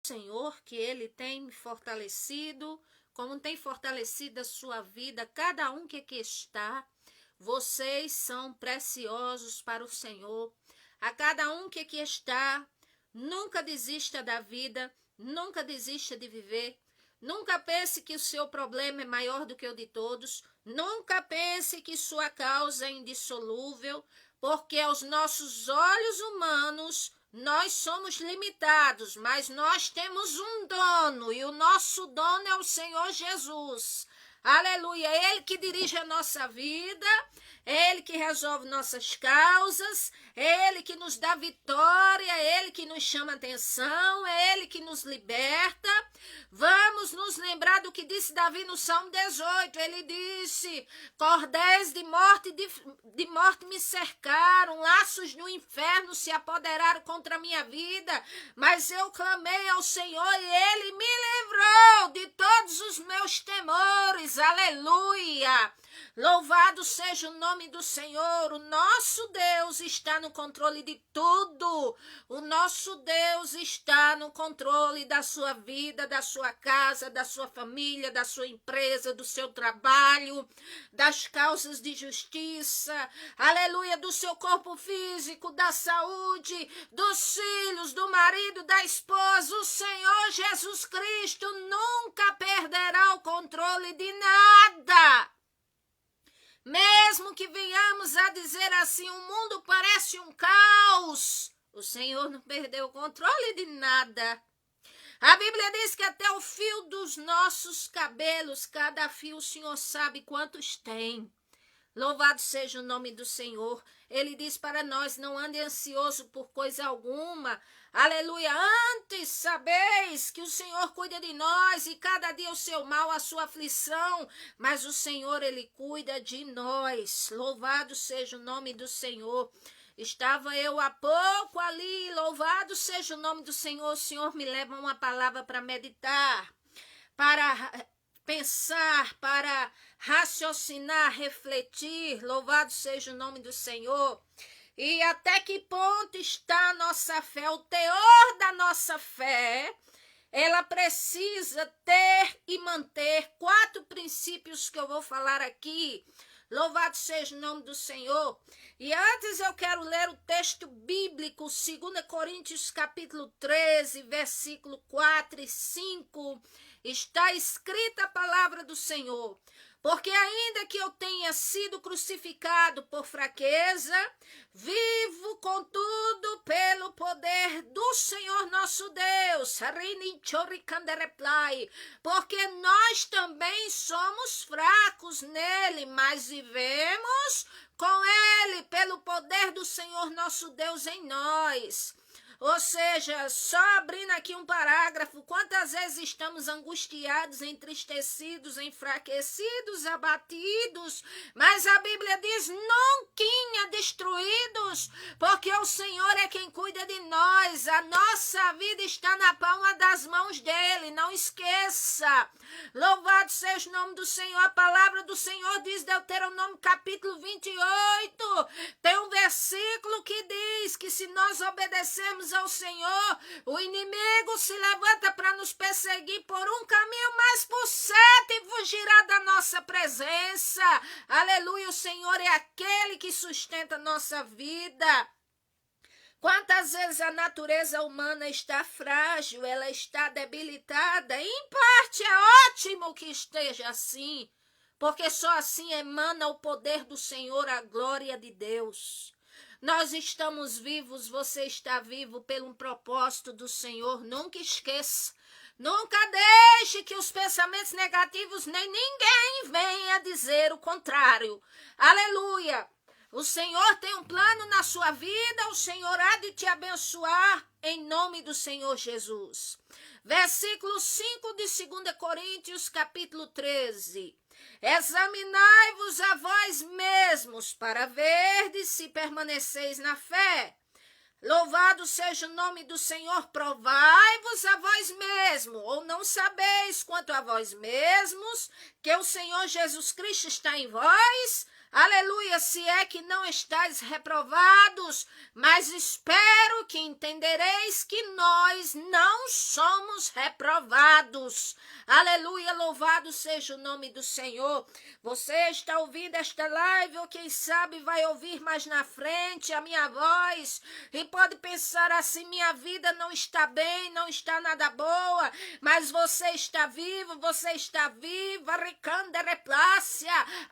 Senhor, que Ele tem me fortalecido, como tem fortalecido a sua vida, cada um que aqui está. Vocês são preciosos para o Senhor. A cada um que aqui está, nunca desista da vida, nunca desista de viver. Nunca pense que o seu problema é maior do que o de todos. Nunca pense que sua causa é indissolúvel, porque aos nossos olhos humanos nós somos limitados, mas nós temos um dono, e o nosso dono é o Senhor Jesus. Aleluia, é Ele que dirige a nossa vida, é Ele que resolve nossas causas, é Ele que nos dá vitória, é Ele que nos chama atenção, é Ele que nos liberta. Vamos nos lembrar do que disse Davi no Salmo 18, ele disse: cordéis de morte me cercaram, laços do inferno se apoderaram contra a minha vida, mas eu clamei ao Senhor e Ele me livrou de todos os meus temores. Aleluia! Louvado seja o nome do Senhor. O nosso Deus está no controle de tudo. O nosso Deus está no controle da sua vida, da sua casa, da sua família, da sua empresa, do seu trabalho, das causas de justiça. Aleluia, do seu corpo físico, da saúde, dos filhos, do marido, da esposa. O Senhor Jesus Cristo nunca perderá o controle de nada. Mesmo que venhamos a dizer assim, o mundo parece um caos, o Senhor não perdeu o controle de nada. A Bíblia diz que até o fio dos nossos cabelos, cada fio o Senhor sabe quantos tem. Louvado seja o nome do Senhor. Ele diz para nós, não ande ansioso por coisa alguma. Aleluia. Antes sabeis que o Senhor cuida de nós e cada dia o seu mal, a sua aflição. Mas o Senhor, Ele cuida de nós. Louvado seja o nome do Senhor. Estava eu há pouco ali, louvado seja o nome do Senhor. O Senhor me leva uma palavra para meditar, para pensar, para raciocinar, refletir. Louvado seja o nome do Senhor. E até que ponto está a nossa fé? O teor da nossa fé, ela precisa ter e manter 4 princípios que eu vou falar aqui. Louvado seja o nome do Senhor. E antes eu quero ler o texto bíblico, 2 Coríntios capítulo 13, versículo 4 e 5. Está escrita a palavra do Senhor. Porque ainda que eu tenha sido crucificado por fraqueza, vivo contudo pelo poder do Senhor nosso Deus. Porque nós também somos fracos nele, mas vivemos com ele pelo poder do Senhor nosso Deus em nós. Ou seja, só abrindo aqui um parágrafo, quantas vezes estamos angustiados, entristecidos, enfraquecidos, abatidos, mas a Bíblia diz, nunca destruídos, porque o Senhor é quem cuida de nós, a nossa vida está na palma das mãos dele, não esqueça. Louvado seja o nome do Senhor, a palavra do Senhor diz, Deuteronômio capítulo 28, tem um versículo que diz que se nós obedecermos ao Senhor, o inimigo se levanta para nos perseguir por um caminho, mas por 7 fugirá da nossa presença. Aleluia, o Senhor é aquele que sustenta a nossa vida. Quantas vezes a natureza humana está frágil, ela está debilitada, em parte é ótimo que esteja assim, porque só assim emana o poder do Senhor, a glória de Deus. Nós estamos vivos, você está vivo pelo propósito do Senhor, nunca esqueça. Nunca deixe que os pensamentos negativos, nem ninguém venha dizer o contrário. Aleluia! O Senhor tem um plano na sua vida, o Senhor há de te abençoar em nome do Senhor Jesus. Versículo 5 de 2 Coríntios, capítulo 13. Examinai-vos a vós mesmos para verdes se permaneceis na fé. Louvado seja o nome do Senhor, provai-vos a vós mesmos, ou não sabeis quanto a vós mesmos, que o Senhor Jesus Cristo está em vós? Aleluia, se é que não estáis reprovados, mas espero que entendereis que nós não somos reprovados. Aleluia, louvado seja o nome do Senhor. Você está ouvindo esta live, ou quem sabe vai ouvir mais na frente a minha voz, e pode pensar assim, minha vida não está bem, não está nada boa, mas você está vivo, você está viva,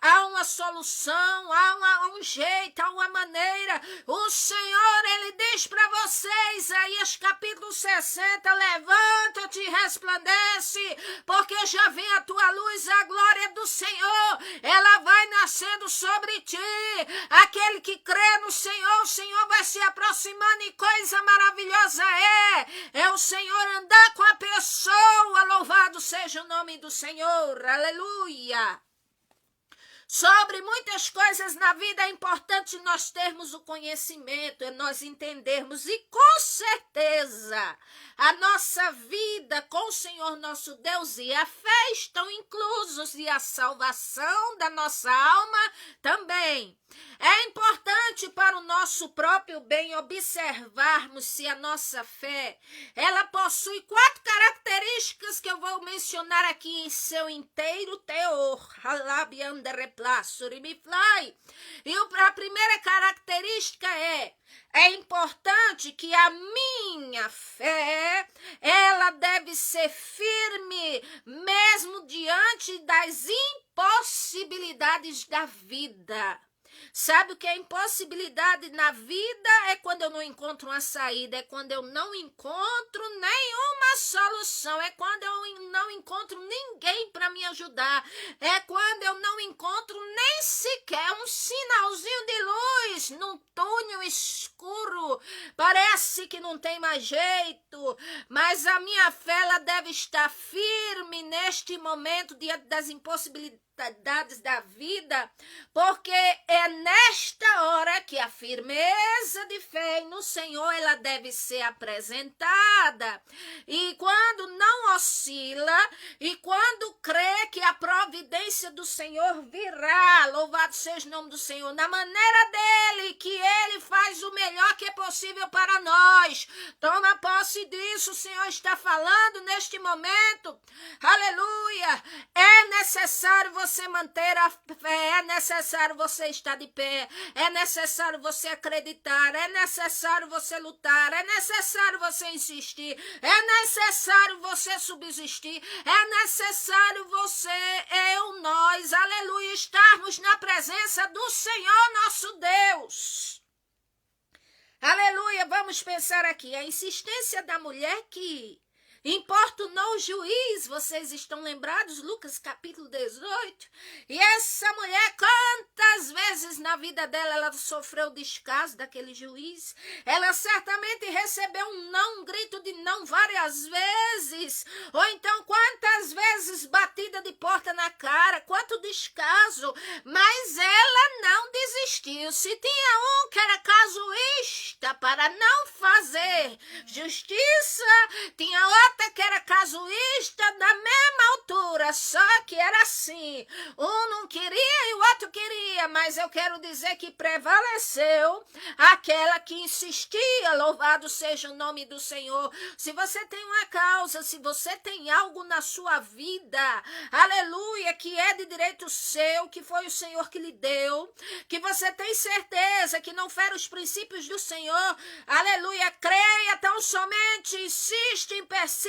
há uma solução, há um jeito, há uma maneira. O Senhor, Ele diz para vocês, Isaías capítulo 60, levanta-te e resplandece, porque já vem a tua luz, a glória do Senhor, ela vai nascendo sobre ti. Aquele que crê no Senhor, o Senhor vai se aproximando, e coisa maravilhosa é o Senhor andar com a pessoa. Louvado seja o nome do Senhor, aleluia. Sobre muitas coisas na vida é importante nós termos o conhecimento, nós entendermos, e com certeza a nossa vida com o Senhor nosso Deus e a fé estão inclusos, e a salvação da nossa alma também. É importante para o nosso próprio bem observarmos se a nossa fé, ela possui 4 características que eu vou mencionar aqui em seu inteiro teor. E a primeira característica é importante que a minha fé, ela deve ser firme, mesmo diante das impossibilidades da vida. Sabe o que é impossibilidade na vida? É quando eu não encontro uma saída, é quando eu não encontro nenhuma solução, é quando eu não encontro ninguém para me ajudar, é quando eu não encontro nem sequer um sinalzinho de luz num túnel escuro. Parece que não tem mais jeito, mas a minha fé, ela deve estar firme neste momento diante das impossibilidades da vida, porque é nesta hora que a firmeza de fé no Senhor, ela deve ser apresentada. E quando não oscila, e quando crê que a providência do Senhor virá, louvado seja o nome do Senhor, na maneira dele, que ele faz o melhor que é possível para nós. Toma posse disso, o Senhor está falando neste momento. Aleluia! É necessário você manter a fé, é necessário você estar de pé, é necessário você acreditar, é necessário você lutar, é necessário você insistir, é necessário você subsistir, é necessário você, nós, aleluia, estarmos na presença do Senhor nosso Deus. Aleluia, vamos pensar aqui, a insistência da mulher que importunou o juiz, vocês estão lembrados? Lucas capítulo 18. E essa mulher, quantas vezes na vida dela ela sofreu descaso daquele juiz? Ela certamente recebeu um grito de não várias vezes. Ou então quantas vezes batida de porta na cara, quanto descaso. Mas ela não desistiu. Se tinha um que era casuísta para não fazer justiça, tinha outro que era casuísta da mesma altura, só que era assim, um não queria e o outro queria, mas eu quero dizer que prevaleceu aquela que insistia, louvado seja o nome do Senhor. Se você tem uma causa, se você tem algo na sua vida, aleluia, que é de direito seu, que foi o Senhor que lhe deu, que você tem certeza que não fere os princípios do Senhor, aleluia, creia tão somente, insiste e persista,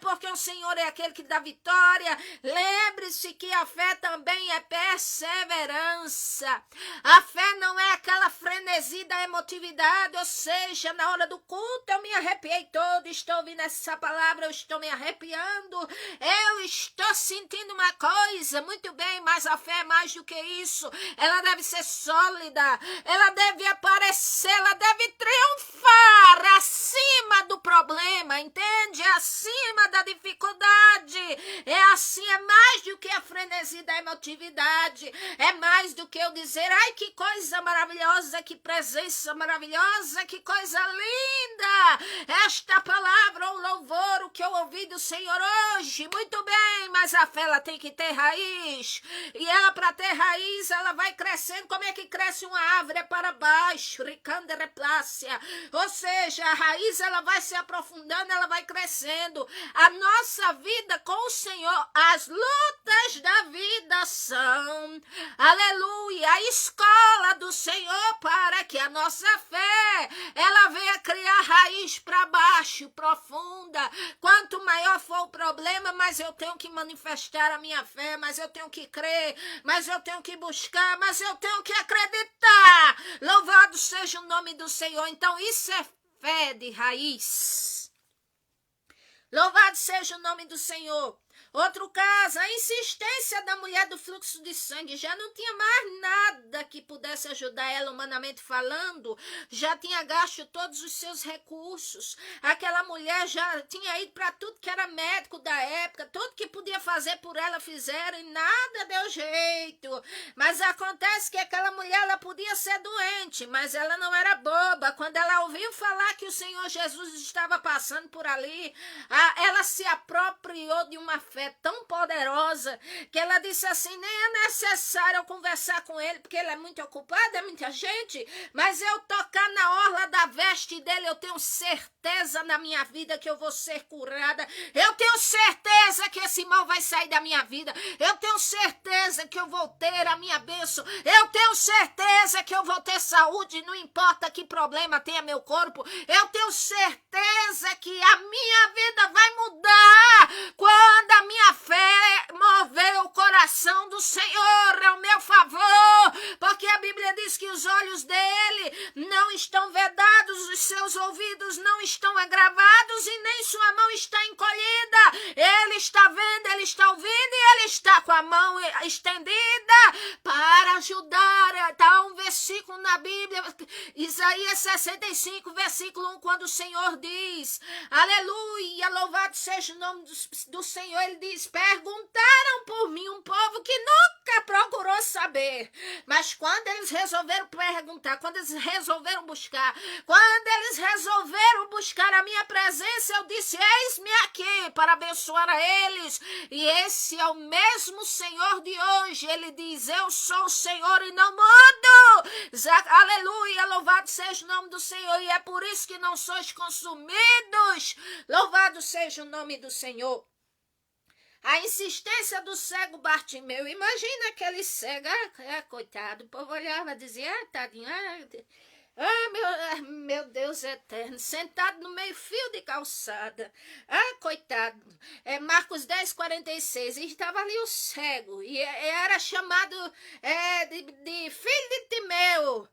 porque o Senhor é aquele que dá vitória. Lembre-se que a fé também é perseverança. A fé não é aquela frenesi da emotividade, ou seja, na hora do culto eu me arrepiei todo, estou ouvindo essa palavra, eu estou me arrepiando, eu estou sentindo uma coisa, muito bem, mas a fé é mais do que isso, ela deve ser sólida, ela deve aparecer, ela deve triunfar acima do problema, entende? Acima da dificuldade, é assim, é mais do que a frenesi da emotividade, é mais do que eu dizer, ai que coisa maravilhosa, que presença maravilhosa, que coisa linda, esta palavra, o louvor, o que eu ouvi do Senhor hoje, muito bem, mas a fé ela tem que ter raiz. E ela, para ter raiz, ela vai crescendo. Como é que cresce uma árvore? É para baixo, ricandereplácia. Ou seja, a raiz ela vai se aprofundando, ela vai crescendo. A nossa vida com o Senhor, as lutas da vida são, aleluia, a escola do Senhor para que a nossa fé, ela venha criar raiz para baixo, profunda. Quanto maior for o problema, mas eu tenho que manifestar a minha fé, mas eu tenho que crer, mas eu tenho que buscar, mas eu tenho que acreditar. Louvado seja o nome do Senhor. Então isso é fé de raiz. Louvado seja o nome do Senhor. Outro caso, a insistência da mulher do fluxo de sangue. Já não tinha mais nada que pudesse ajudar ela, humanamente falando. Já tinha gasto todos os seus recursos. Aquela mulher já tinha ido para tudo que era médico da época. Tudo que podia fazer por ela fizeram e nada deu jeito. Mas acontece que aquela mulher ela podia ser doente, mas ela não era boba. Quando ela ouviu falar que o Senhor Jesus estava passando por ali, ela se apropriou de uma fé tão poderosa que ela disse assim: nem é necessário eu conversar com ele, porque ele é muito ocupado, é muita gente, mas eu tocar na orla da veste dele, eu tenho certeza na minha vida que eu vou ser curada, eu tenho certeza que esse mal vai sair da minha vida, eu tenho certeza que eu vou ter a minha bênção, eu tenho certeza que eu vou ter saúde, não importa que problema tenha meu corpo, eu tenho certeza que a minha vida vai mudar quando a minha fé moveu o coração do Senhor ao meu favor, porque a Bíblia diz que os olhos dele não estão vedados, os seus ouvidos não estão agravados e nem sua mão está encolhida. Ele está vendo, ele está ouvindo e ele está com a mão estendida para ajudar. Está um versículo na Bíblia, Isaías 65, versículo 1, quando o Senhor diz, aleluia, louvado seja o nome do Senhor, ele diz: perguntaram por mim um povo que nunca procurou saber, mas quando eles resolveram perguntar, quando eles resolveram buscar, quando eles resolveram buscar a minha presença, eu disse: eis-me aqui para abençoar a eles. E esse é o mesmo Senhor de hoje. Ele diz: eu sou o Senhor e não mudo. Aleluia, louvado seja o nome do Senhor, e é por isso que não sois consumidos. Louvado seja o nome do Senhor. A insistência do cego Bartimeu. Imagina aquele cego, coitado, o povo olhava e dizia: tadinho, meu Deus eterno, sentado no meio fio de calçada. Coitado. Marcos 10, 46. E estava ali o cego. E era chamado de filho de Timeu.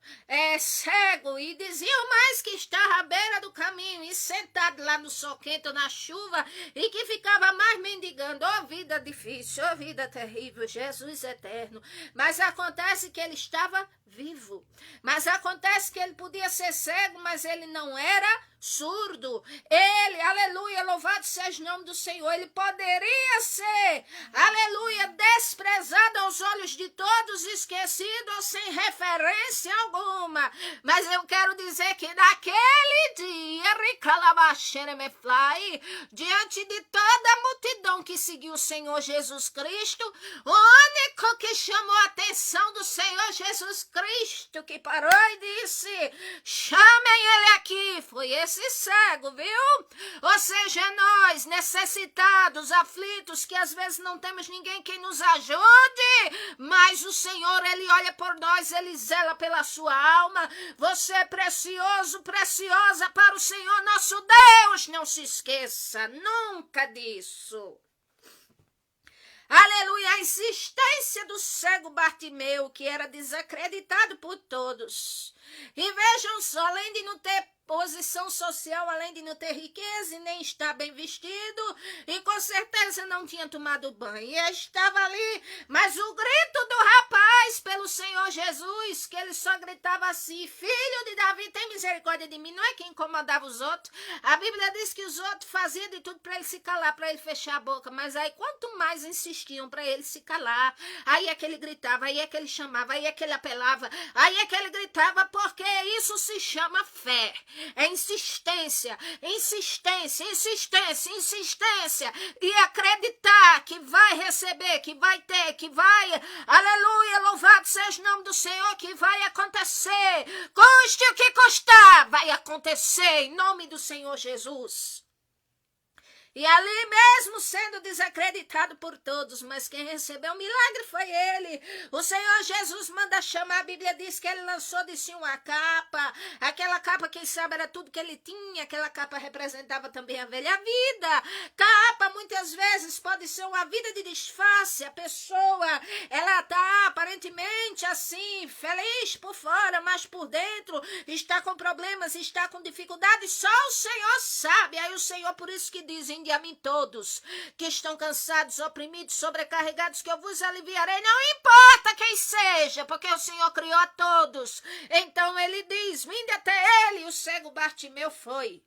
Cego. E diziam mais que estava à beira do caminho. E sentado lá no sol quente ou na chuva. E que ficava mais mendigando. Oh, vida difícil. Oh, vida terrível. Jesus eterno. Mas acontece que ele estava vivo. Mas acontece que ele podia ser cego, mas ele não era surdo. Ele, aleluia, louvado seja o nome do Senhor, ele poderia ser, aleluia, desprezado aos olhos de todos, esquecido ou sem referência alguma. Mas eu quero dizer que naquele dia, diante de toda a multidão que seguiu o Senhor Jesus Cristo, o único que chamou a atenção do Senhor Jesus Cristo, que parou e disse: chamem ele aqui, foi esse cego, viu? Ou seja, nós necessitados, aflitos, que às vezes não temos ninguém que nos ajude, mas o Senhor, ele olha por nós, ele zela pela sua alma. Você é precioso, preciosa para o Senhor nosso Deus, não se esqueça nunca disso. Aleluia, a insistência do cego Bartimeu, que era desacreditado por todos. E vejam só, além de não ter posição social, além de não ter riqueza e nem estar bem vestido, e com certeza não tinha tomado banho, e estava ali, mas o grito do rapaz mais pelo Senhor Jesus, que ele só gritava assim: filho de Davi, tem misericórdia de mim. Não é que incomodava os outros. A Bíblia diz que os outros faziam de tudo para ele se calar, para ele fechar a boca. Mas aí quanto mais insistiam para ele se calar, aí é que ele gritava, aí é que ele chamava, aí é que ele apelava, aí é que ele gritava, porque isso se chama fé. É insistência, insistência, insistência, insistência. E acreditar que vai receber, que vai ter, que vai, aleluia, louvado seja o nome do Senhor, que vai acontecer. Custe o que custar, vai acontecer em nome do Senhor Jesus. E ali mesmo sendo desacreditado por todos, mas quem recebeu o milagre foi ele. O Senhor Jesus manda chamar, a Bíblia diz que ele lançou de si uma capa. Aquela capa, quem sabe, era tudo que ele tinha. Aquela capa representava também a velha vida. Capa, muitas vezes, pode ser uma vida de disfarce. A pessoa, ela está aparentemente assim, feliz por fora, mas por dentro está com problemas, está com dificuldades. Só o Senhor sabe. Aí o Senhor, por isso que dizem: a mim todos que estão cansados, oprimidos, sobrecarregados, que eu vos aliviarei. Não importa quem seja, porque o Senhor criou a todos. Então ele diz: vinde até ele. E o cego Bartimeu foi.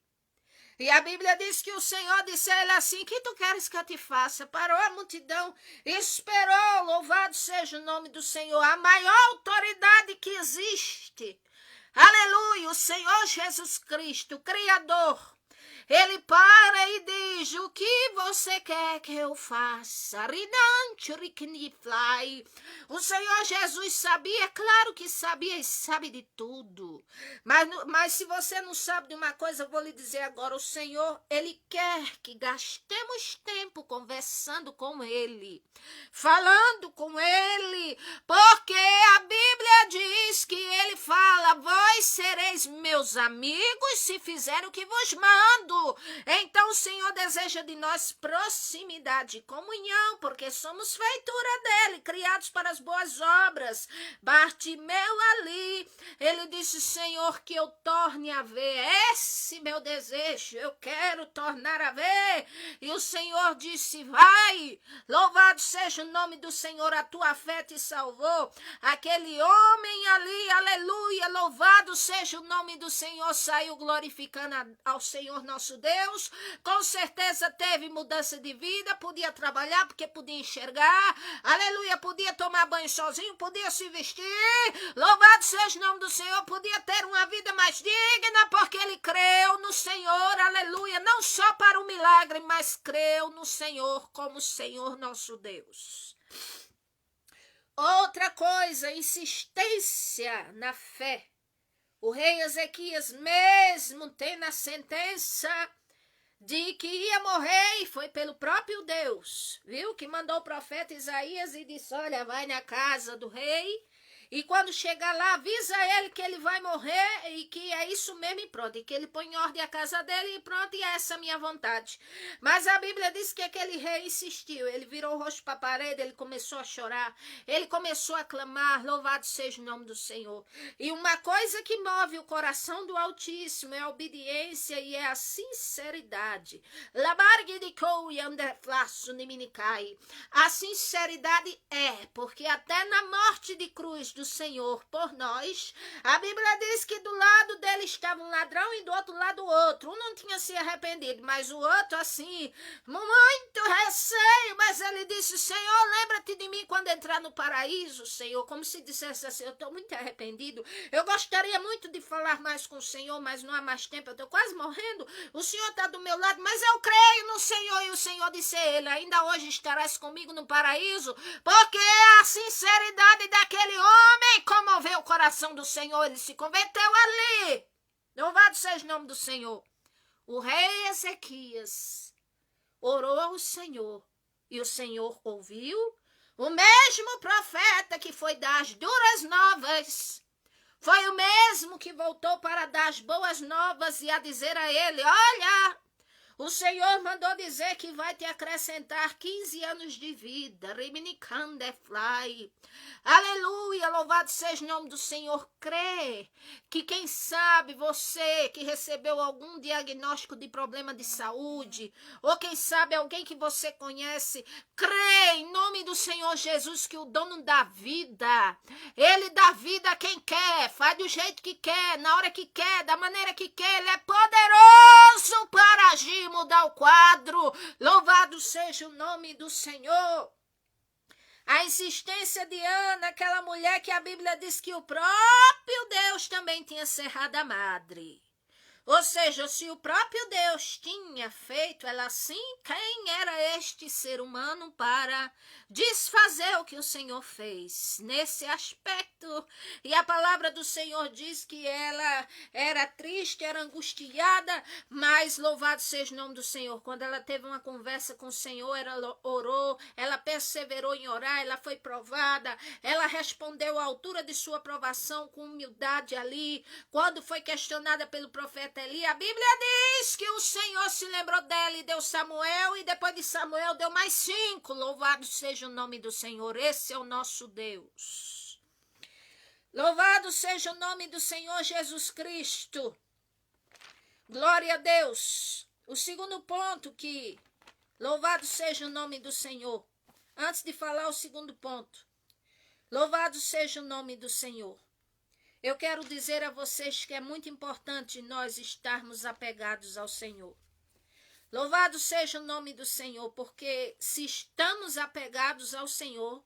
E a Bíblia diz que o Senhor disse a ele assim: que tu queres que eu te faça? Parou a multidão, esperou. Louvado seja o nome do Senhor, a maior autoridade que existe. Aleluia, o Senhor Jesus Cristo, o Criador. Ele para e diz: o que você quer que eu faça? O Senhor Jesus sabia, claro que sabia e sabe de tudo. Mas se você não sabe de uma coisa, eu vou lhe dizer agora: o Senhor, ele quer que gastemos tempo conversando com ele, falando com ele, porque a Bíblia diz que ele fala: vós sereis meus amigos se fizerem o que vos mando. Então o Senhor deseja de nós proximidade, comunhão, porque somos feitura dele, criados para as boas obras. Bartimeu ali, ele disse: Senhor, que eu torne a ver. Esse meu desejo, eu quero tornar a ver. E o Senhor disse: vai, louvado seja o nome do Senhor, a tua fé te salvou. Aquele homem ali, aleluia, louvado seja o nome do Senhor, saiu glorificando ao Senhor nosso Deus. Com certeza teve mudança de vida, podia trabalhar porque podia enxergar, aleluia, podia tomar banho sozinho, podia se vestir, louvado seja o nome do Senhor, podia ter uma vida mais digna, porque ele creu no Senhor, aleluia, não só para o milagre, mas creu no Senhor como Senhor nosso Deus. Outra coisa, insistência na fé. O rei Ezequias, mesmo tendo a sentença de que ia morrer, e foi pelo próprio Deus, viu? Que mandou o profeta Isaías e disse: olha, vai na casa do rei, e quando chegar lá, avisa ele que ele vai morrer e que é isso mesmo e pronto. E que ele põe em ordem a casa dele e pronto, e é essa a minha vontade. Mas a Bíblia diz que aquele rei insistiu. Ele virou o rosto para a parede, ele começou a chorar. Ele começou a clamar: louvado seja o nome do Senhor. E uma coisa que move o coração do Altíssimo é a obediência e é a sinceridade. A sinceridade porque até na morte de cruz do Senhor por nós, a Bíblia diz que do lado dele estava um ladrão e do outro lado outro. Um não tinha se arrependido, mas o outro assim, muito receio, mas ele disse: Senhor, lembra-te de mim quando entrar no paraíso, Senhor. Como se dissesse assim: eu estou muito arrependido, eu gostaria muito de falar mais com o Senhor, mas não há mais tempo, eu estou quase morrendo, o Senhor está do meu lado, mas eu creio no Senhor. E o Senhor disse a ele: ainda hoje estarás comigo no paraíso, porque a sinceridade daquele homem comoveu o coração do Senhor, ele se converteu ali. Louvado seja o nome do Senhor. O rei Ezequias orou ao Senhor e o Senhor ouviu. O mesmo profeta que foi dar as duras novas foi o mesmo que voltou para dar as boas novas e a dizer a ele: olha, O Senhor mandou dizer que vai te acrescentar 15 anos de vida. Fly. Aleluia, louvado seja o nome do Senhor. Crê que quem sabe você que recebeu algum diagnóstico de problema de saúde, ou quem sabe alguém que você conhece, crê em nome do Senhor Jesus que o dono da vida, ele dá vida a quem quer, faz do jeito que quer, na hora que quer, da maneira que quer, ele é poderoso para agir, mudar o quadro. Louvado seja o nome do Senhor. A insistência de Ana, aquela mulher que a Bíblia diz que o próprio Deus também tinha cerrado a madre. Ou seja, se o próprio Deus tinha feito ela assim, quem era este ser humano para desfazer o que o Senhor fez nesse aspecto? E a palavra do Senhor diz que ela era triste, era angustiada, mas louvado seja o nome do Senhor. Quando ela teve uma conversa com o Senhor, ela orou, ela perseverou em orar, ela foi provada, ela respondeu à altura de sua provação com humildade ali. Quando foi questionada pelo profeta Eli, a Bíblia diz que o Senhor se lembrou dela e deu Samuel, e depois de Samuel deu mais 5. Louvado seja o nome do Senhor, esse é o nosso Deus. Louvado seja o nome do Senhor Jesus Cristo. Glória a Deus. O segundo ponto que, louvado seja o nome do Senhor. Antes de falar o segundo ponto, louvado seja o nome do Senhor. Eu quero dizer a vocês que é muito importante nós estarmos apegados ao Senhor. Louvado seja o nome do Senhor, porque se estamos apegados ao Senhor,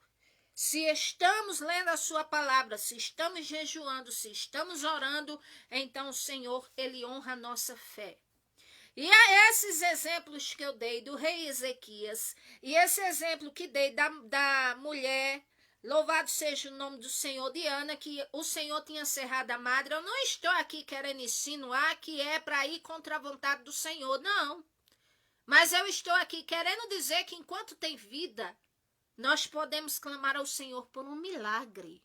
se estamos lendo a sua palavra, se estamos jejuando, se estamos orando, então o Senhor, ele honra a nossa fé. E a esses exemplos que eu dei do rei Ezequias, e esse exemplo que dei da mulher, louvado seja o nome do Senhor, de Ana, que o Senhor tinha cerrado a madre. Eu não estou aqui querendo insinuar que é para ir contra a vontade do Senhor, não. Mas eu estou aqui querendo dizer que enquanto tem vida, nós podemos clamar ao Senhor por um milagre.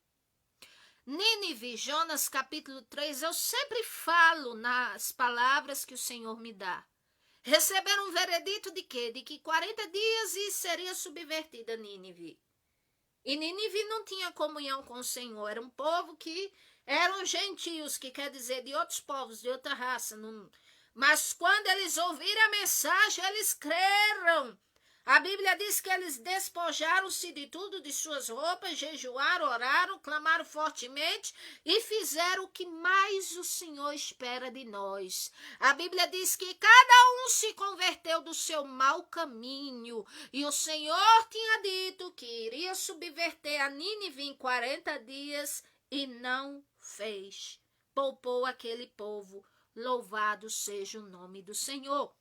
Nínive, Jonas capítulo 3, eu sempre falo nas palavras que o Senhor me dá. Receberam um veredito de quê? De que 40 dias e seria subvertida Nínive. E Nínive não tinha comunhão com o Senhor, era um povo que eram gentios, que quer dizer de outros povos, de outra raça. Não... Mas quando eles ouviram a mensagem, eles creram. A Bíblia diz que eles despojaram-se de tudo, de suas roupas, jejuaram, oraram, clamaram fortemente e fizeram o que mais o Senhor espera de nós. A Bíblia diz que cada um se converteu do seu mau caminho e o Senhor tinha dito que iria subverter a Nínive em 40 dias e não fez. Poupou aquele povo. Louvado seja o nome do Senhor.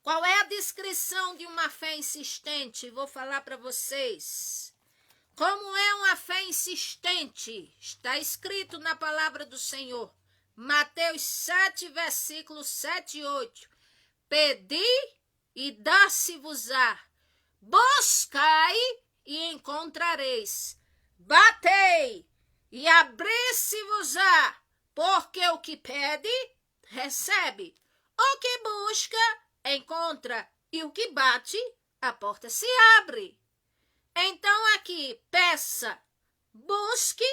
Qual é a descrição de uma fé insistente? Vou falar para vocês. Como é uma fé insistente? Está escrito na palavra do Senhor. Mateus 7, versículos 7 e 8. Pedi e dá-se-vos-á. Buscai e encontrareis. Batei e abri-se-vos-á. Porque o que pede, recebe. O que busca, encontra, e o que bate, a porta se abre. Então aqui, peça, busque,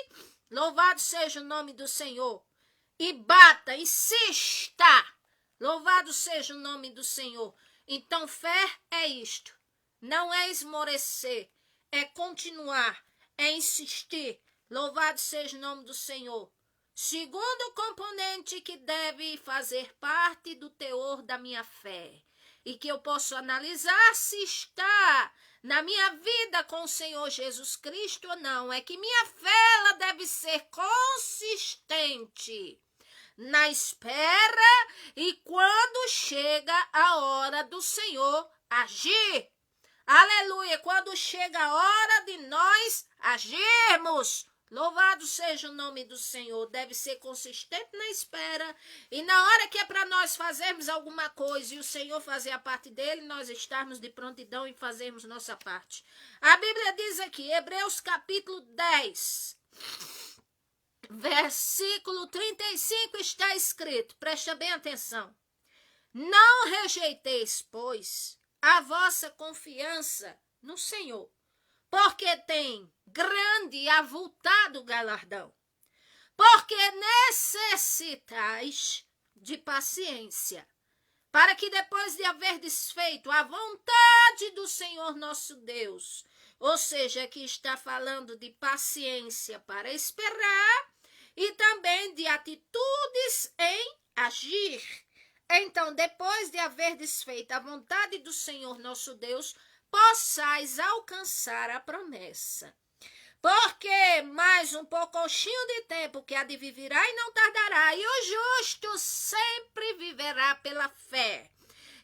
louvado seja o nome do Senhor, e bata, insista, louvado seja o nome do Senhor. Então fé é isto, não é esmorecer, é continuar, é insistir, louvado seja o nome do Senhor. Segundo componente que deve fazer parte do teor da minha fé e que eu posso analisar se está na minha vida com o Senhor Jesus Cristo ou não, é que minha fé ela deve ser consistente na espera e quando chega a hora do Senhor agir. Aleluia! Quando chega a hora de nós agirmos. Louvado seja o nome do Senhor, deve ser consistente na espera e na hora que é para nós fazermos alguma coisa e o Senhor fazer a parte dele, nós estarmos de prontidão e fazermos nossa parte. A Bíblia diz aqui, Hebreus capítulo 10, versículo 35 está escrito, presta bem atenção. Não rejeiteis, pois, a vossa confiança no Senhor, porque tem grande e avultado galardão. Porque necessitais de paciência, para que depois de haver desfeito a vontade do Senhor nosso Deus, ou seja, que está falando de paciência para esperar e também de atitudes em agir. Então, depois de haver desfeito a vontade do Senhor nosso Deus, possais alcançar a promessa. Porque mais um pouquinho de tempo que há de viverá e não tardará, e o justo sempre viverá pela fé.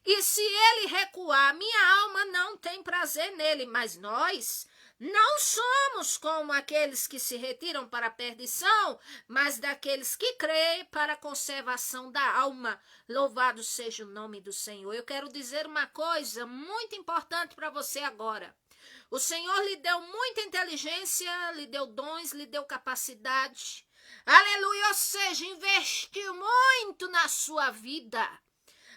E se ele recuar, minha alma não tem prazer nele, mas nós não somos como aqueles que se retiram para a perdição, mas daqueles que creem para a conservação da alma. Louvado seja o nome do Senhor. Eu quero dizer uma coisa muito importante para você agora. O Senhor lhe deu muita inteligência, lhe deu dons, lhe deu capacidade. Aleluia, ou seja, investiu muito na sua vida.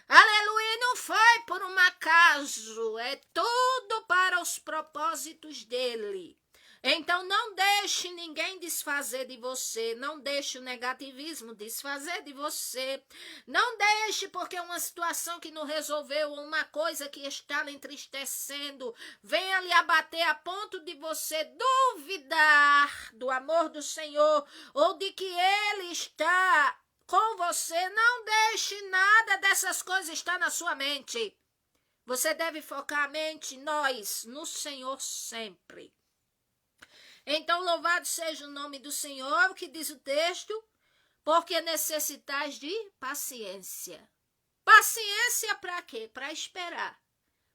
Aleluia, não foi por um acaso, é tudo para os propósitos dele. Então não deixe ninguém desfazer de você, não deixe o negativismo desfazer de você, não deixe porque uma situação que não resolveu, uma coisa que está lhe entristecendo, venha lhe abater a ponto de você duvidar do amor do Senhor ou de que ele está com você. Não deixe nada dessas coisas estar na sua mente. Você deve focar a mente, nós, no Senhor sempre. Então, louvado seja o nome do Senhor, o que diz o texto, porque necessitais de paciência. Paciência para quê? Para esperar.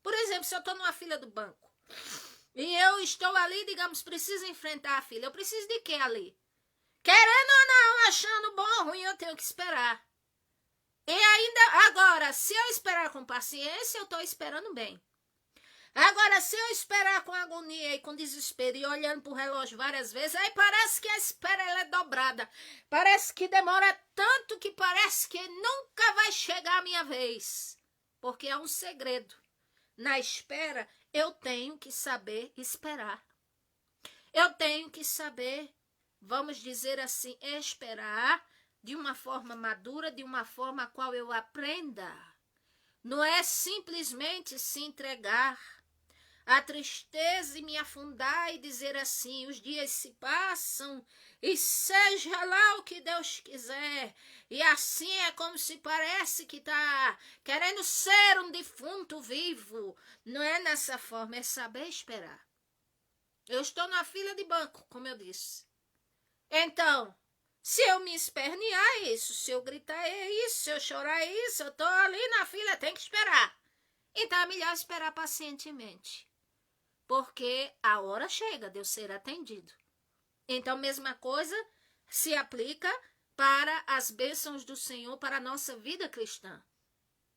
Por exemplo, se eu estou numa fila do banco e eu estou ali, digamos, preciso enfrentar a fila. Eu preciso de quê ali? Querendo ou não, achando bom ou ruim, eu tenho que esperar. E ainda, agora, se eu esperar com paciência, eu estou esperando bem. Agora, se eu esperar com agonia e com desespero e olhando para o relógio várias vezes, aí parece que a espera ela é dobrada. Parece que demora tanto que parece que nunca vai chegar a minha vez. Porque é um segredo. Na espera, eu tenho que saber esperar. Eu tenho que saber, vamos dizer assim, esperar de uma forma madura, de uma forma a qual eu aprenda. Não é simplesmente se entregar a tristeza e me afundar e dizer assim, os dias se passam e seja lá o que Deus quiser. E assim é como se parece que está querendo ser um defunto vivo. Não é nessa forma, é saber esperar. Eu estou na fila de banco, como eu disse. Então, se eu me espernear é isso, se eu gritar é isso, se eu chorar é isso, eu estou ali na fila, tem que esperar. Então é melhor esperar pacientemente. Porque a hora chega de eu ser atendido. Então, mesma coisa se aplica para as bênçãos do Senhor, para a nossa vida cristã.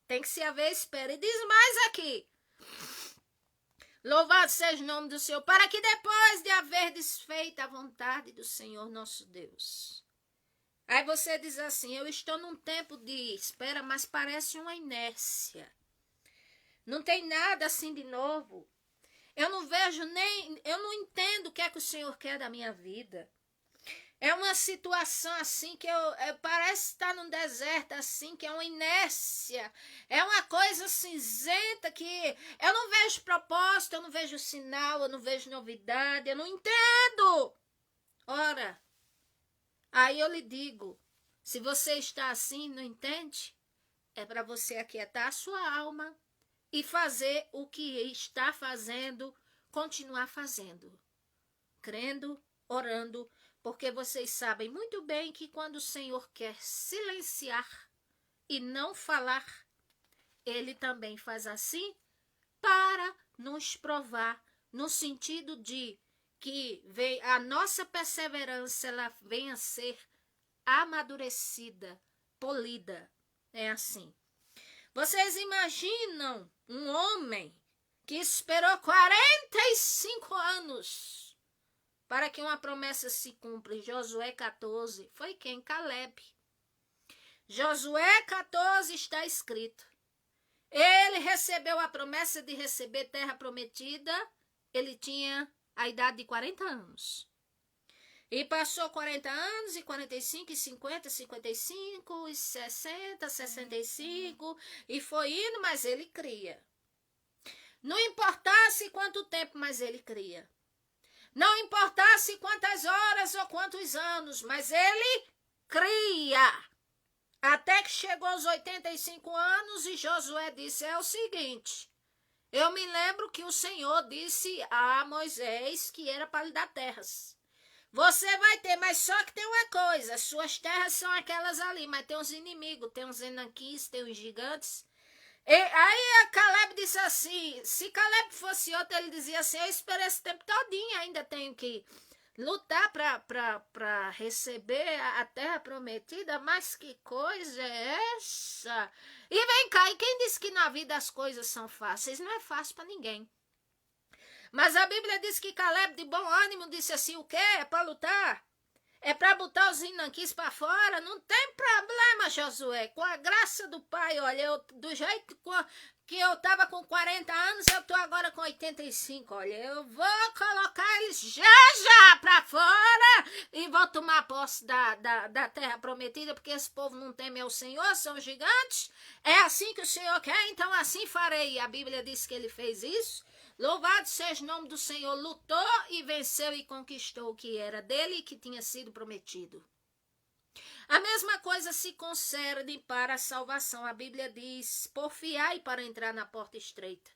Tem que se haver espera. E diz mais aqui. Louvado seja o nome do Senhor, para que depois de haver desfeito a vontade do Senhor nosso Deus. Aí você diz assim, eu estou num tempo de espera, mas parece uma inércia. Não tem nada assim de novo. Eu não vejo eu não entendo o que é que o Senhor quer da minha vida. É uma situação assim que parece estar num deserto assim, que é uma inércia. É uma coisa cinzenta que eu não vejo propósito, eu não vejo sinal, eu não vejo novidade, eu não entendo. Ora, aí eu lhe digo, se você está assim, não entende? É para você aquietar a sua alma e fazer o que está fazendo, continuar fazendo. Crendo, orando, porque vocês sabem muito bem que quando o Senhor quer silenciar e não falar, Ele também faz assim para nos provar, no sentido de que a nossa perseverança ela venha a ser amadurecida, polida. É assim. Vocês imaginam um homem que esperou 45 anos para que uma promessa se cumpra? Josué 14, foi quem? Caleb. Josué 14 está escrito Ele recebeu a promessa de receber terra prometida, ele tinha a idade de 40 anos. E passou 40 anos, e 45, e 50, 55, e 60, 65, e foi indo, mas ele cria. Não importasse quanto tempo, mas ele cria. Não importasse quantas horas ou quantos anos, mas ele cria. Até que chegou aos 85 anos e Josué disse, é o seguinte, eu me lembro que o Senhor disse a Moisés que era para lhe dar terras. Você vai ter, mas só que tem uma coisa, as suas terras são aquelas ali, mas tem uns inimigos, tem uns Enaquis, tem uns gigantes. E aí Caleb disse assim, se Caleb fosse outro, ele dizia assim, eu esperei esse tempo todinho, ainda tenho que lutar para receber a terra prometida, mas que coisa é essa? E vem cá, e quem disse que na vida as coisas são fáceis? Não é fácil para ninguém. Mas a Bíblia diz que Caleb, de bom ânimo, disse assim, o quê? É para lutar? É para botar os Enaquis para fora? Não tem problema, Josué. Com a graça do Pai, olha, do jeito que eu estava com 40 anos, eu estou agora com 85. Olha, eu vou colocar eles já para fora e vou tomar posse da terra prometida, porque esse povo não teme ao Senhor, são gigantes. É assim que o Senhor quer, então assim farei. A Bíblia diz que ele fez isso. Louvado seja o nome do Senhor, lutou e venceu e conquistou o que era dele e que tinha sido prometido. A mesma coisa se concerne para a salvação. A Bíblia diz, porfiai para entrar na porta estreita.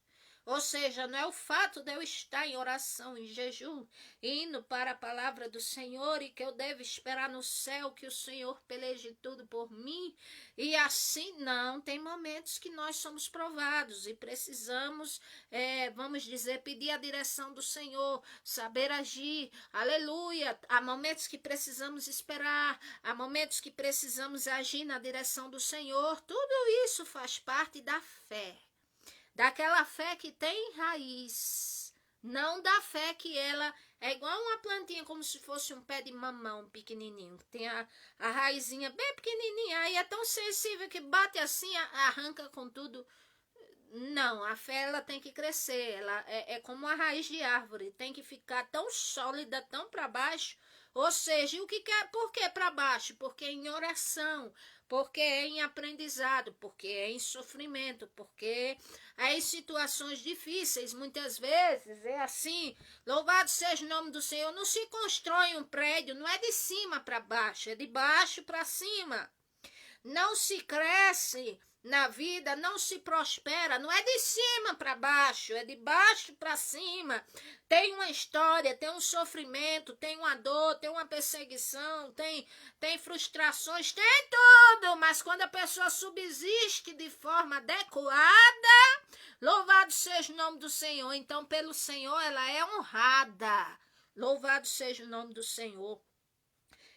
Ou seja, não é o fato de eu estar em oração, em jejum, indo para a palavra do Senhor e que eu devo esperar no céu que o Senhor peleje tudo por mim. E assim, não, tem momentos que nós somos provados e precisamos, vamos dizer, pedir a direção do Senhor, saber agir, aleluia. Há momentos que precisamos esperar, há momentos que precisamos agir na direção do Senhor. Tudo isso faz parte da fé. Daquela fé que tem raiz, não da fé que ela é igual uma plantinha, como se fosse um pé de mamão pequenininho, que tem a raizinha bem pequenininha, aí é tão sensível que bate assim, arranca com tudo. Não, a fé ela tem que crescer, ela é como uma raiz de árvore, tem que ficar tão sólida, tão para baixo, ou seja, por que para baixo? Porque é em oração, porque é em aprendizado, porque é em sofrimento, porque é em situações difíceis, muitas vezes é assim, louvado seja o nome do Senhor, não se constrói um prédio, não é de cima para baixo, é de baixo para cima, não se cresce na vida, não se prospera, não é de cima para baixo, é de baixo para cima. Tem uma história, tem um sofrimento, tem uma dor, tem uma perseguição, tem frustrações, tem tudo, mas quando a pessoa subsiste de forma adequada, louvado seja o nome do Senhor, então pelo Senhor ela é honrada. Louvado seja o nome do Senhor.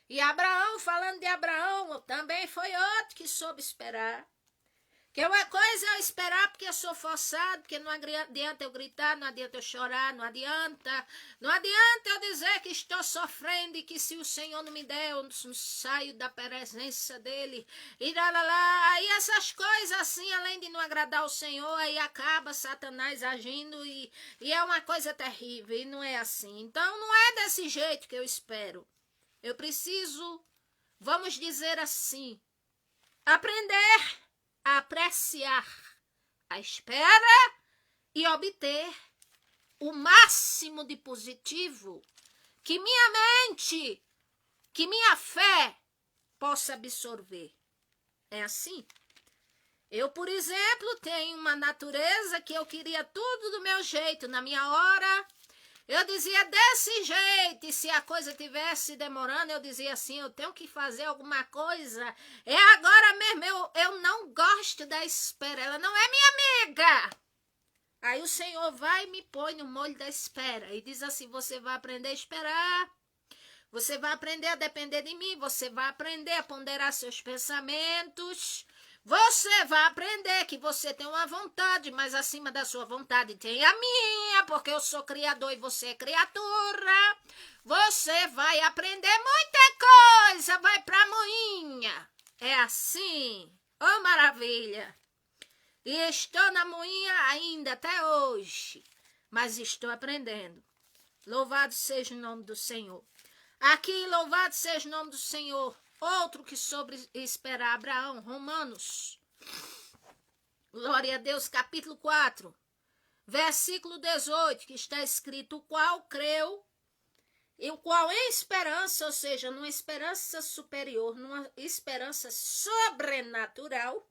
E Abraão, falando de Abraão, também foi outro que soube esperar. Que uma coisa é eu esperar porque eu sou forçado, porque não adianta eu gritar, não adianta eu chorar, não adianta eu dizer que estou sofrendo e que se o Senhor não me der, eu não saio da presença dele. E aí essas coisas assim, além de não agradar o Senhor, aí acaba Satanás agindo e é uma coisa terrível, e não é assim. Então não é desse jeito que eu espero. Eu preciso, vamos dizer assim, aprender a apreciar a espera e obter o máximo de positivo que minha mente, que minha fé possa absorver. É assim. Eu, por exemplo, tenho uma natureza que eu queria tudo do meu jeito, na minha hora. Eu dizia desse jeito, e se a coisa estivesse demorando, eu dizia assim, eu tenho que fazer alguma coisa. É agora mesmo, eu não gosto da espera, ela não é minha amiga. Aí o Senhor vai e me põe no molho da espera e diz assim, você vai aprender a esperar, você vai aprender a depender de mim, você vai aprender a ponderar seus pensamentos. Você vai aprender que você tem uma vontade, mas acima da sua vontade tem a minha, porque eu sou criador e você é criatura. Você vai aprender muita coisa, vai pra moinha. É assim. Oh, maravilha. E estou na moinha ainda até hoje, mas estou aprendendo. Louvado seja o nome do Senhor. Aqui, louvado seja o nome do Senhor. Outro que sobre esperar Abraão, Romanos. Glória a Deus, capítulo 4, versículo 18, que está escrito: o qual creu, e o qual em esperança, ou seja, numa esperança superior, numa esperança sobrenatural,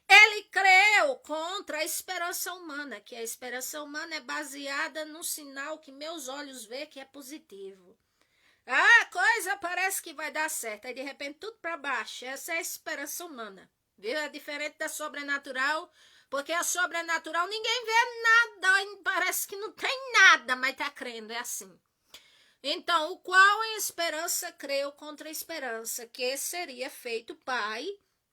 ele creu contra a esperança humana, que a esperança humana é baseada num sinal que meus olhos veem que é positivo. A coisa parece que vai dar certo, aí de repente tudo para baixo. Essa é a esperança humana, viu? É diferente da sobrenatural, porque a sobrenatural ninguém vê nada, parece que não tem nada, mas está crendo, é assim. Então, o qual em esperança creu contra a esperança, que seria feito pai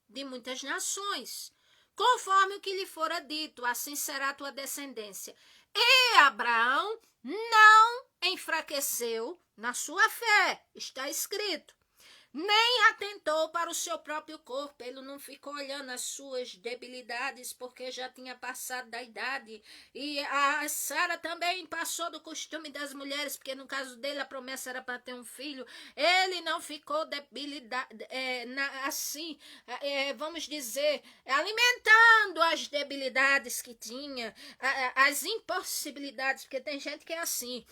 de muitas nações, conforme o que lhe fora dito, assim será a tua descendência. E Abraão não enfraqueceu na sua fé, está escrito. Nem atentou para o seu próprio corpo, ele não ficou olhando as suas debilidades, porque já tinha passado da idade. E a Sara também passou do costume das mulheres, porque no caso dele a promessa era para ter um filho. Ele não ficou assim, vamos dizer, alimentando as debilidades que tinha, as impossibilidades, porque tem gente que é assim,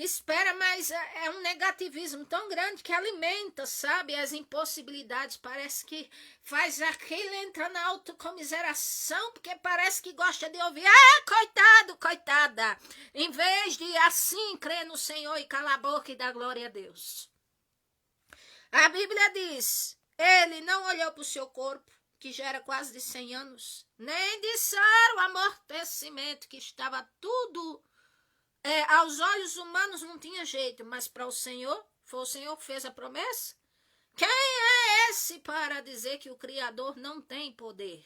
espera, mas é um negativismo tão grande que alimenta, sabe, as impossibilidades. Parece que faz aquele entrar na autocomiseração, porque parece que gosta de ouvir: coitado, coitada, em vez de assim crer no Senhor e calar a boca e dar glória a Deus. A Bíblia diz: ele não olhou para o seu corpo, que já era quase de 100 anos, nem disseram o amortecimento, que estava tudo, aos olhos humanos não tinha jeito, mas para o Senhor, foi o Senhor que fez a promessa. Quem é esse para dizer que o Criador não tem poder?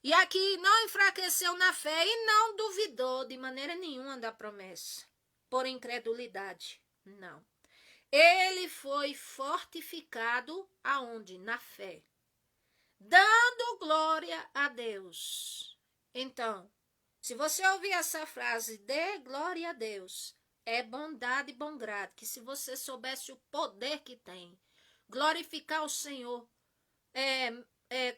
E aqui não enfraqueceu na fé e não duvidou de maneira nenhuma da promessa, por incredulidade, não. Ele foi fortificado aonde? Na fé, dando glória a Deus. Então, se você ouvir essa frase, dê glória a Deus, é bondade e bom grado, que se você soubesse o poder que tem, glorificar o Senhor,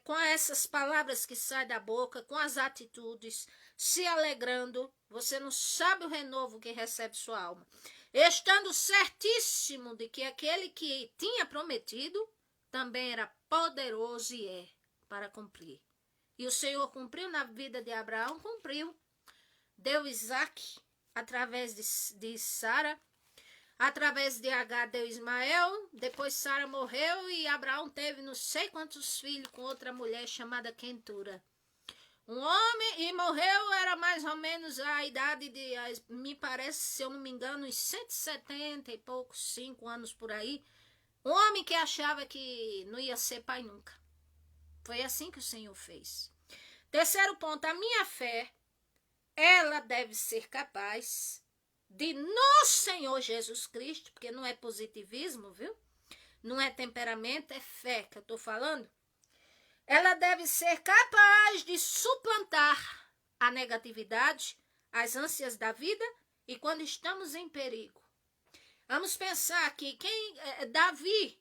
com essas palavras que saem da boca, com as atitudes, se alegrando, você não sabe o renovo que recebe sua alma. Estando certíssimo de que aquele que tinha prometido também era poderoso e é para cumprir. E o Senhor cumpriu na vida de Abraão, cumpriu. Deu Isaac através de Sara, através de Agar deu Ismael, depois Sara morreu e Abraão teve não sei quantos filhos com outra mulher chamada Quentura. Um homem, e morreu, era mais ou menos a idade de, me parece, se eu não me engano, uns 170 e poucos, 5 anos por aí. Um homem que achava que não ia ser pai nunca. Foi assim que o Senhor fez. Terceiro ponto, a minha fé, ela deve ser capaz de, no Senhor Jesus Cristo, porque não é positivismo, viu? Não é temperamento, é fé que eu estou falando. Ela deve ser capaz de suplantar a negatividade, as ânsias da vida e quando estamos em perigo. Vamos pensar que Davi,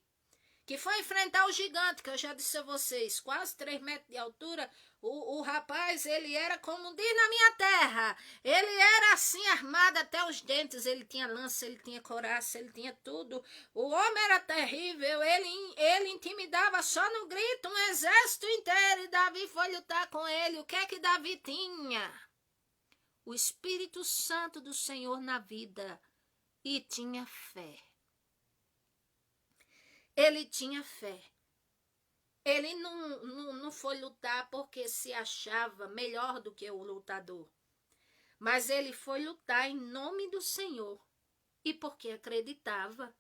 que foi enfrentar o gigante, que eu já disse a vocês, quase 3 metros de altura, o rapaz, ele era como diz na minha terra, ele era assim armado até os dentes, ele tinha lança, ele tinha couraça, ele tinha tudo, o homem era terrível, ele intimidava só no grito um exército inteiro, e Davi foi lutar com ele. O que é que Davi tinha? O Espírito Santo do Senhor na vida, e tinha fé. Ele tinha fé. Ele não foi lutar porque se achava melhor do que o lutador. Mas ele foi lutar em nome do Senhor. E porque acreditava.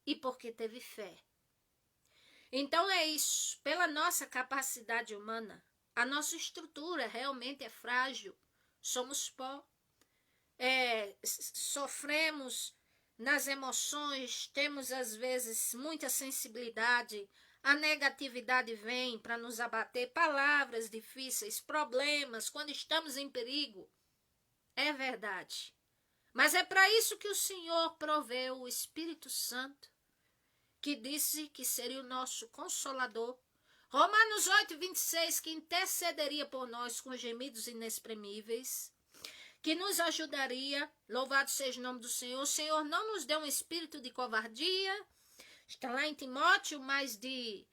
E porque teve fé. Então é isso. Pela nossa capacidade humana, a nossa estrutura realmente é frágil. Somos pó. Sofremos nas emoções, temos às vezes muita sensibilidade A negatividade vem para nos abater, palavras difíceis, problemas, quando estamos em perigo. É verdade. Mas é para isso que o Senhor proveu o Espírito Santo, que disse que seria o nosso consolador. Romanos 8:26, que intercederia por nós com gemidos inexprimíveis, que nos ajudaria. Louvado seja o nome do Senhor. O Senhor não nos deu um espírito de covardia, está lá em Timóteo, mas de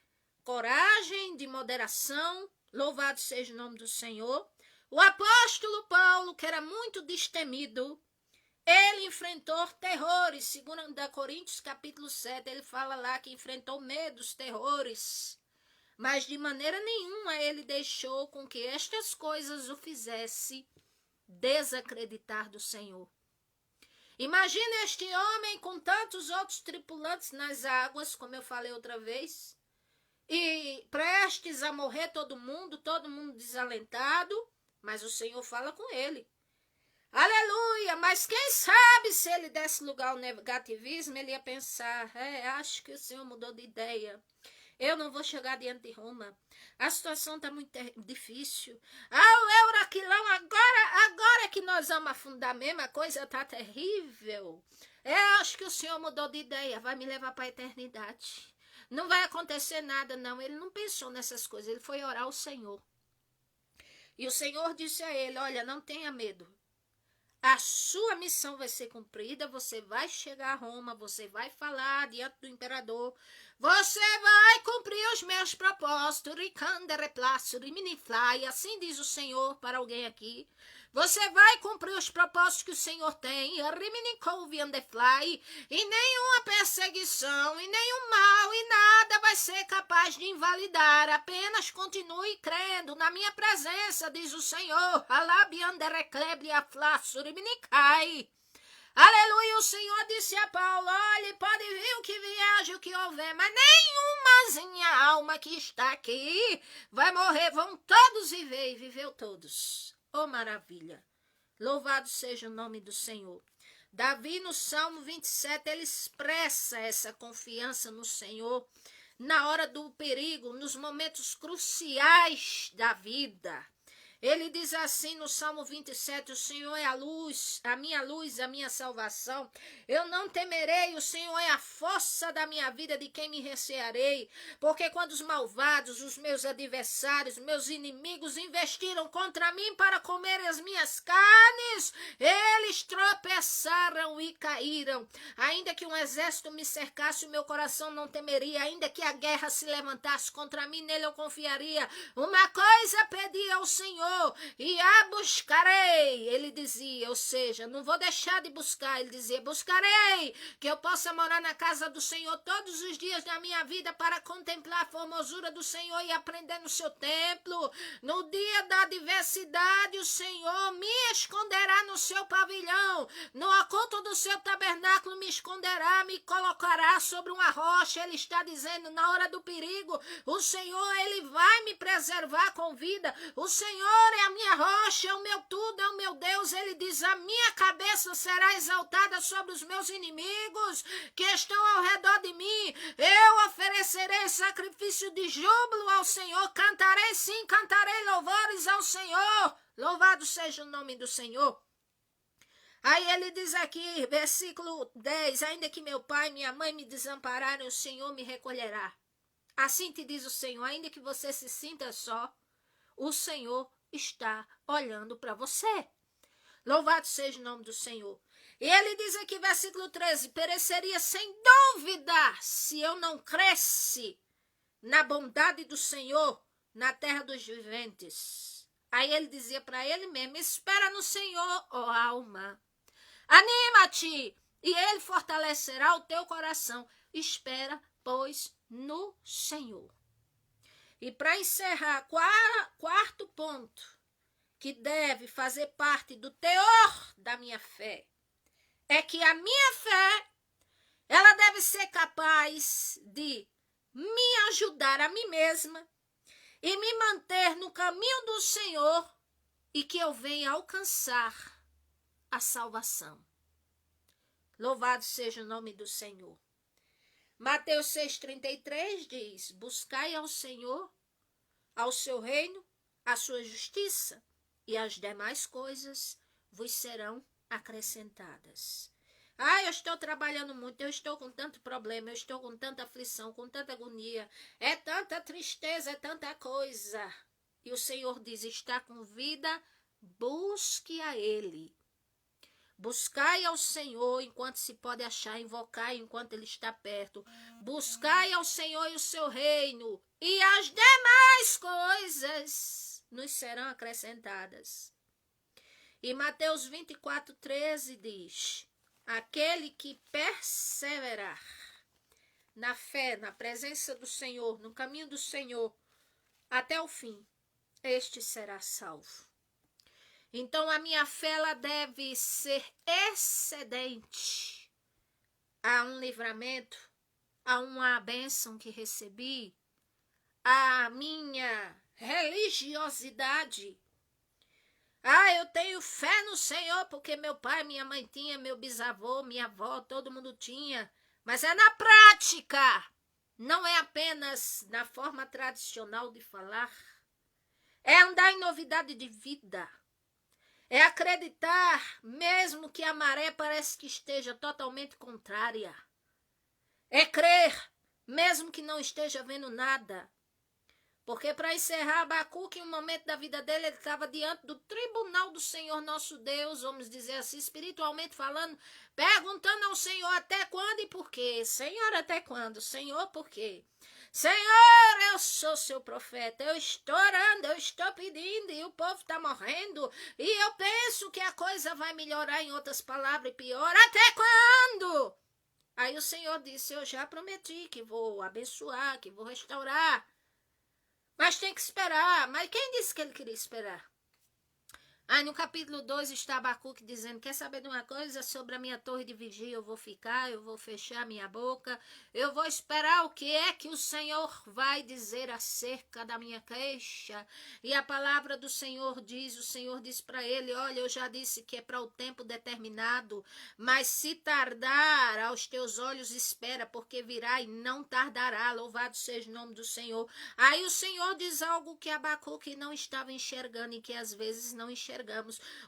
coragem, de moderação. Louvado seja o nome do Senhor. O apóstolo Paulo, que era muito destemido, ele enfrentou terrores. 2 Coríntios capítulo 7, ele fala lá que enfrentou medos, terrores. Mas de maneira nenhuma ele deixou com que estas coisas o fizesse desacreditar do Senhor. Imagina este homem com tantos outros tripulantes nas águas, como eu falei outra vez, e prestes a morrer todo mundo desalentado, mas o Senhor fala com ele. Aleluia! Mas quem sabe se ele desse lugar ao negativismo, ele ia pensar, acho que o Senhor mudou de ideia. Eu não vou chegar diante de Roma. A situação está muito difícil. O Euraquilão, agora é que nós vamos afundar mesmo, a coisa está terrível. Acho que o Senhor mudou de ideia, vai me levar para a eternidade. Não vai acontecer nada, não. Ele não pensou nessas coisas, ele foi orar ao Senhor. E o Senhor disse a ele, olha, não tenha medo. A sua missão vai ser cumprida, você vai chegar a Roma, você vai falar diante do imperador, você vai cumprir os meus propósitos, assim diz o Senhor para alguém aqui. Você vai cumprir os propósitos que o Senhor tem, e nenhuma perseguição, e nenhum mal, e nada vai ser capaz de invalidar. Apenas continue crendo na minha presença, diz o Senhor. Aleluia, o Senhor disse a Paulo, olha, pode vir o que viaje, o que houver, mas nenhumazinha alma que está aqui vai morrer, vão todos viver, e viveu todos. Oh, maravilha! Louvado seja o nome do Senhor. Davi, no Salmo 27, ele expressa essa confiança no Senhor na hora do perigo, nos momentos cruciais da vida. Ele diz assim no Salmo 27, o Senhor é a luz, a minha salvação. Eu não temerei, o Senhor é a força da minha vida, de quem me recearei. Porque quando os malvados, os meus adversários, meus inimigos investiram contra mim para comer as minhas carnes, eles tropeçaram e caíram. Ainda que um exército me cercasse, o meu coração não temeria. Ainda que a guerra se levantasse contra mim, nele eu confiaria. Uma coisa pedi ao Senhor, e a buscarei, ele dizia, ou seja, não vou deixar de buscar, ele dizia, buscarei, que eu possa morar na casa do Senhor todos os dias da minha vida para contemplar a formosura do Senhor e aprender no seu templo. No dia da adversidade, o Senhor me esconderá no seu pavilhão, no oculto do seu tabernáculo me esconderá, me colocará sobre uma rocha. Ele está dizendo, na hora do perigo, o Senhor, ele vai me preservar com vida. O Senhor é a minha rocha, é o meu tudo, é o meu Deus. Ele diz, a minha cabeça será exaltada sobre os meus inimigos que estão ao redor de mim. Eu oferecerei sacrifício de júbilo ao Senhor, cantarei sim, cantarei louvores ao Senhor. Louvado seja o nome do Senhor. Aí ele diz aqui, versículo 10, ainda que meu pai e minha mãe me desampararem, o Senhor me recolherá. Assim te diz o Senhor, ainda que você se sinta só, o Senhor está olhando para você. Louvado seja o nome do Senhor. E ele diz aqui, versículo 13, pereceria sem dúvida se eu não cresce na bondade do Senhor na terra dos viventes. Aí ele dizia para ele mesmo, espera no Senhor, ó alma. Anima-te, e ele fortalecerá o teu coração. Espera, pois, no Senhor. E para encerrar, quarto ponto, que deve fazer parte do teor da minha fé, é que a minha fé, ela deve ser capaz de me ajudar a mim mesma e me manter no caminho do Senhor e que eu venha alcançar a salvação. Louvado seja o nome do Senhor. Mateus 6,33 diz: buscai ao Senhor, ao seu reino, a sua justiça, e as demais coisas vos serão acrescentadas. Eu estou trabalhando muito, eu estou com tanto problema, eu estou com tanta aflição, com tanta agonia, é tanta tristeza, é tanta coisa. E o Senhor diz: está com vida, busque a Ele. Buscai ao Senhor enquanto se pode achar, invocai enquanto Ele está perto. Buscai ao Senhor e o seu reino, e as demais coisas nos serão acrescentadas. E Mateus 24,13 diz: aquele que perseverar na fé, na presença do Senhor, no caminho do Senhor, até o fim, este será salvo. Então, a minha fé ela deve ser excedente a um livramento, a uma bênção que recebi, a minha religiosidade. Eu tenho fé no Senhor porque meu pai, minha mãe tinha, meu bisavô, minha avó, todo mundo tinha. Mas é na prática, não é apenas na forma tradicional de falar. É andar em novidade de vida. É acreditar, mesmo que a maré parece que esteja totalmente contrária. É crer, mesmo que não esteja vendo nada. Porque para encerrar, Abacuque, em um momento da vida dele, ele estava diante do tribunal do Senhor nosso Deus, vamos dizer assim, espiritualmente falando, perguntando ao Senhor até quando e por quê. Senhor, até quando? Senhor, por quê? Senhor, eu sou seu profeta, eu estou orando, eu estou pedindo e o povo está morrendo e eu penso que a coisa vai melhorar, em outras palavras, e pior. Até quando? Aí o Senhor disse: eu já prometi que vou abençoar, que vou restaurar. Mas tem que esperar. Mas quem disse que ele queria esperar? Aí no capítulo 2 está Abacuque dizendo: quer saber de uma coisa? Sobre a minha torre de vigia eu vou ficar, eu vou fechar minha boca, eu vou esperar o que é que o Senhor vai dizer acerca da minha queixa. E a palavra do Senhor diz, o Senhor diz para ele: olha, eu já disse que é para o tempo determinado, mas se tardar, aos teus olhos espera, porque virá e não tardará. Louvado seja o nome do Senhor. Aí o Senhor diz algo que Abacuque não estava enxergando e que às vezes não enxergamos.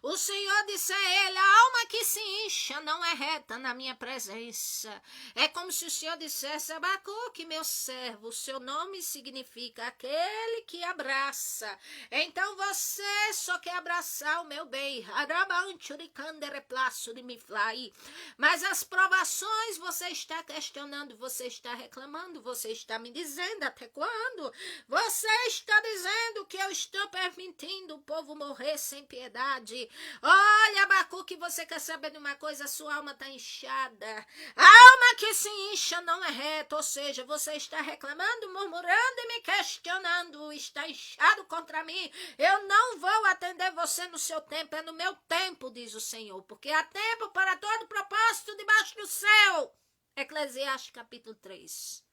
O Senhor disse a ele: a alma que se incha não é reta na minha presença. É como se o Senhor dissesse: Abacuque, meu servo, o seu nome significa aquele que abraça. Então você só quer abraçar o meu bem. Mas as provações você está questionando, você está reclamando, você está me dizendo: até quando? Você está dizendo que eu estou permitindo o povo morrer sem piedade. Olha, Abacuque, você quer saber de uma coisa? A sua alma está inchada. A alma que se incha não é reta, ou seja, você está reclamando, murmurando e me questionando, está inchado contra mim. Eu não vou atender você no seu tempo, é no meu tempo, diz o Senhor, porque há tempo para todo propósito debaixo do céu. Eclesiastes capítulo 3.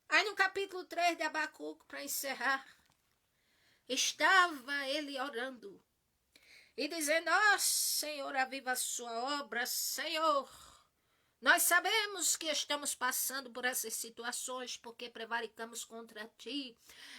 Aí no capítulo 3 de Abacuque, para encerrar, estava ele orando e dizendo: ó Senhor, aviva a sua obra, Senhor. Nós sabemos que estamos passando por essas situações porque prevaricamos contra ti.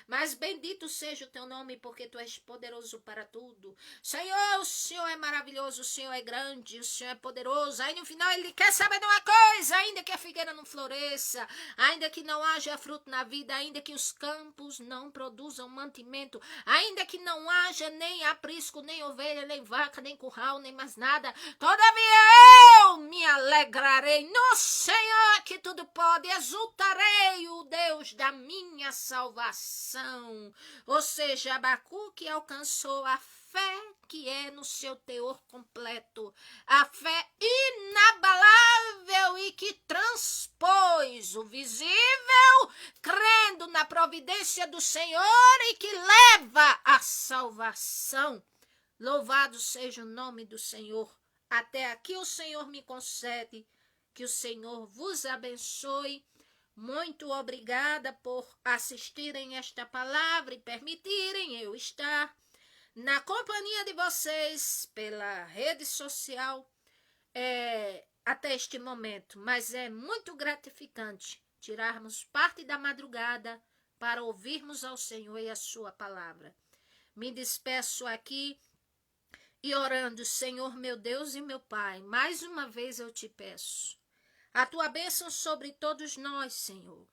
Mas bendito seja o teu nome, porque tu és poderoso para tudo. Senhor, o Senhor é maravilhoso, o Senhor é grande, o Senhor é poderoso. Aí no final ele quer saber de uma coisa: ainda que a figueira não floresça, ainda que não haja fruto na vida, ainda que os campos não produzam mantimento, ainda que não haja nem aprisco, nem ovelha, nem vaca, nem curral, nem mais nada, todavia eu me alegrarei no Senhor, que tudo pode, exultarei o Deus da minha salvação. Ou seja, Abacuque alcançou a fé que é no seu teor completo, a fé inabalável e que transpôs o visível, crendo na providência do Senhor e que leva à salvação. Louvado seja o nome do Senhor. Até aqui o Senhor me concede. Que o Senhor vos abençoe. Muito obrigada por assistirem esta palavra e permitirem eu estar na companhia de vocês pela rede social até este momento. Mas é muito gratificante tirarmos parte da madrugada para ouvirmos ao Senhor e a sua palavra. Me despeço aqui e orando, Senhor meu Deus e meu Pai, mais uma vez eu te peço, a tua bênção sobre todos nós, Senhor.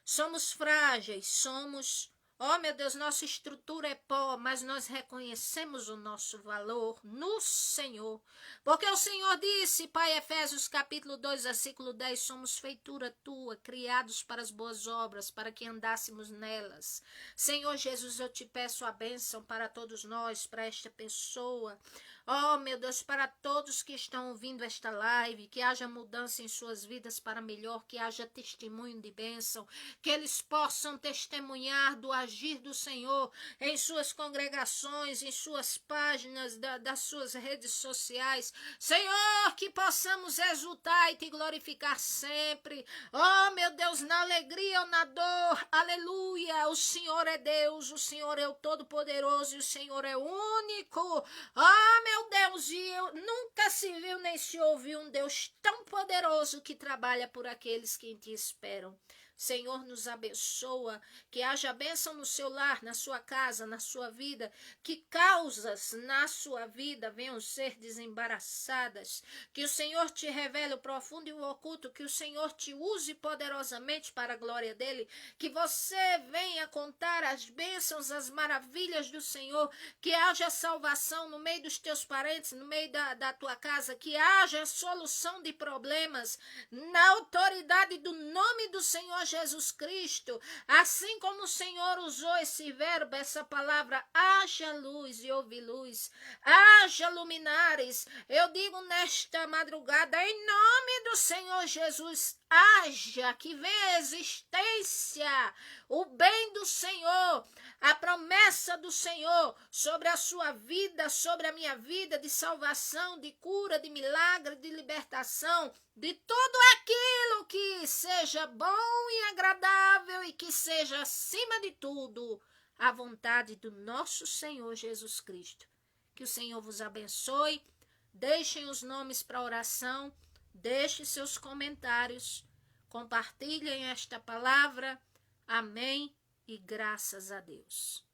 Somos frágeis, oh meu Deus, nossa estrutura é pó, mas nós reconhecemos o nosso valor no Senhor. Porque o Senhor disse, Pai, Efésios capítulo 2, versículo 10, somos feitura tua, criados para as boas obras, para que andássemos nelas. Senhor Jesus, eu te peço a bênção para todos nós, para esta pessoa. Oh, meu Deus, para todos que estão ouvindo esta live, que haja mudança em suas vidas para melhor, que haja testemunho de bênção, que eles possam testemunhar do agir do Senhor em suas congregações, em suas páginas, das suas redes sociais. Senhor, que possamos exultar e te glorificar sempre. Oh, meu Deus, na alegria ou na dor, aleluia, o Senhor é Deus, o Senhor é o Todo-Poderoso e o Senhor é o único. Oh, meu Deus, e nunca se viu nem se ouviu um Deus tão poderoso que trabalha por aqueles que em ti esperam. Senhor, nos abençoa, que haja bênção no seu lar, na sua casa, na sua vida, que causas na sua vida venham ser desembaraçadas, que o Senhor te revele o profundo e o oculto, que o Senhor te use poderosamente para a glória dele, que você venha contar as bênçãos, as maravilhas do Senhor, que haja salvação no meio dos teus parentes, no meio da tua casa, que haja solução de problemas, na autoridade do nome do Senhor Jesus Cristo, assim como o Senhor usou esse verbo, essa palavra, haja luz e houve luz, haja luminares, eu digo nesta madrugada, em nome do Senhor Jesus, haja, que venha a existência, o bem do Senhor, a promessa do Senhor sobre a sua vida, sobre a minha vida, de salvação, de cura, de milagre, de libertação, de tudo aquilo que seja bom e agradável e que seja, acima de tudo, a vontade do nosso Senhor Jesus Cristo. Que o Senhor vos abençoe, deixem os nomes para oração, deixem seus comentários, compartilhem esta palavra. Amém e graças a Deus.